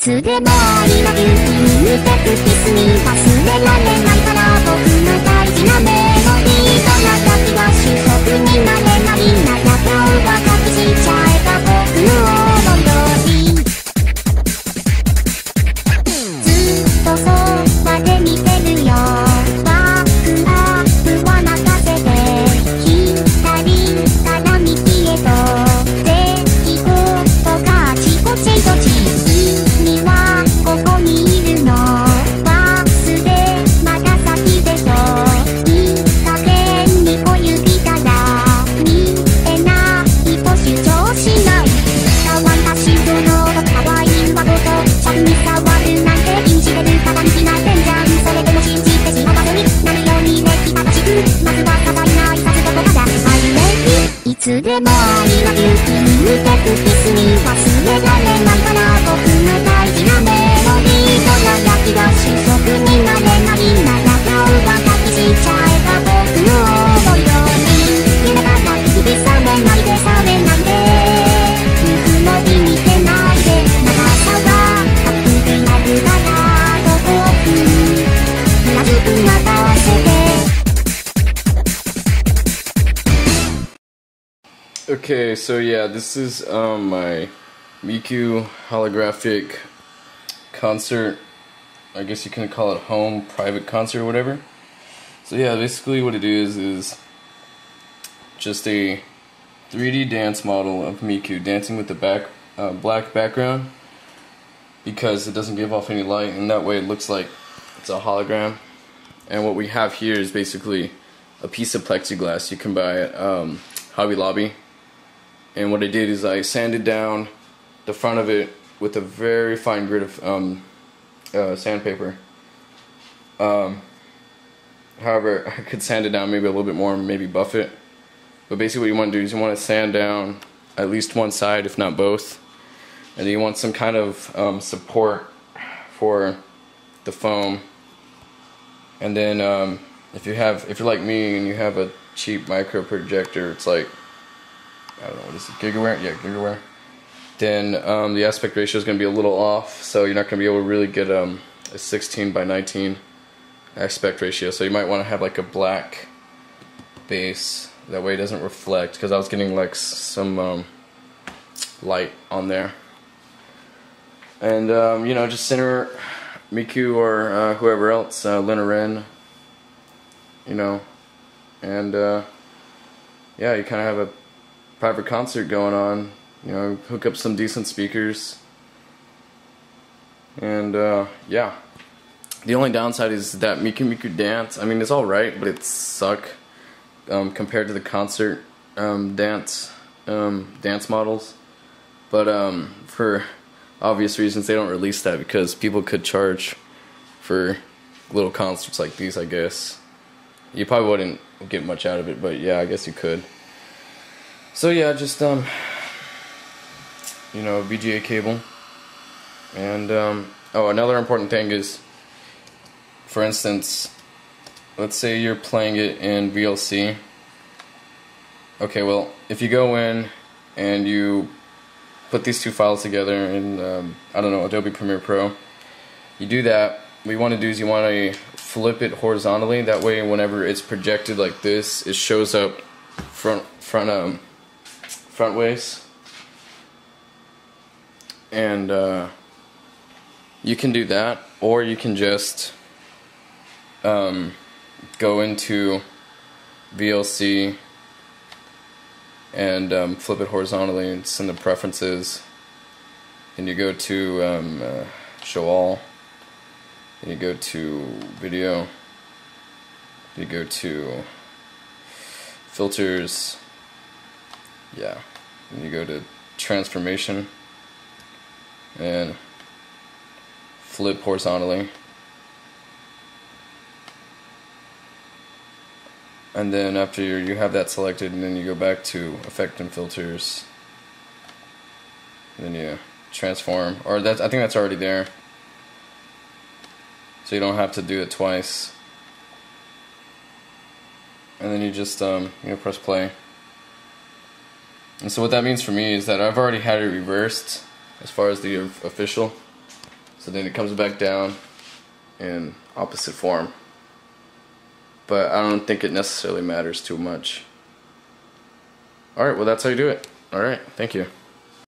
つでもありがビューティーテクキスに忘れられないから僕の大事なメロディーと長きが収束になれないなら顔が隠しちゃえば僕の思い通りずっとそばで見てるよバックアップは任せて左から右へとで行こうとかあちこちどちここにいるのバスでまた先でといい加減に小指から見えないと主張しない可愛らしいその可愛い上ごとシャルに触るなんて信じれる方に決まってんじゃんそれでも信じて幸せになるようにねき正しくまずは些細な挨拶とかだI love youいつでもI love youテクキスに忘れられないから僕の大事なメロディー長きが収束になれないなら顔が隠しちゃえば僕の思い通り夢から日々覚めないで覚めないでぬくもり見てないで長さはたっぷりあるからどこくうなずくまた合わせてOkay, so yeah, this is my Miku holographic concert. I guess you can call it home private concert or whatever. So yeah, basically what it is just a 3D dance model of Miku dancing with the black background because it doesn't give off any light, and that way it looks like it's a hologram. And what we have here is basically a piece of plexiglass you can buy at Hobby Lobby. And what I did is I sanded down the front of it with a very fine grit of sandpaper. However, I could sand it down maybe a little bit more, maybe buff it. But basically what you want to do is you want to sand down at least one side, if not both. And then you want some kind of support for the foam. And then if you're like me and you have a cheap micro projector, it's like, I don't know, what is it, gigaware? Yeah, gigaware. Then the aspect ratio is going to be a little off, so you're not going to be able to really get a 16 by 19 aspect ratio. So you might want to have like a black base, that way it doesn't reflect, because I was getting like some light on there. And you know, just center Miku or whoever else, Lena Ren, you know, and yeah, you kind of have a private concert going on, you know, hook up some decent speakers, and yeah. The only downside is that Miku dance, I mean, it's alright, but it suck compared to the concert dance models. But for obvious reasons, they don't release that because people could charge for little concerts like these, I guess. You probably wouldn't get much out of it, but yeah, I guess you could. So yeah, just you know, VGA cable, and oh, another important thing is, for instance, let's say you're playing it in VLC. Okay, well, if you go in and you put these two files together in I don't know, Adobe Premiere Pro, you do that, what you want to do is you want to flip it horizontally. That way, whenever it's projected like this, it shows up front ways. And you can do that, or you can just go into VLC and flip it horizontally. It's in the preferences, and you go to show all, and you go to video, you go to filters, yeah, and you go to transformation and flip horizontally. And then after you have that selected, and then you go back to effect and filters, and then you transform, or I think that's already there, so you don't have to do it twice. And then you just press play. And so what that means for me is that I've already had it reversed as far as the official, so then it comes back down in opposite form. But I don't think it necessarily matters too much. Alright, well that's how you do it. Alright, thank you.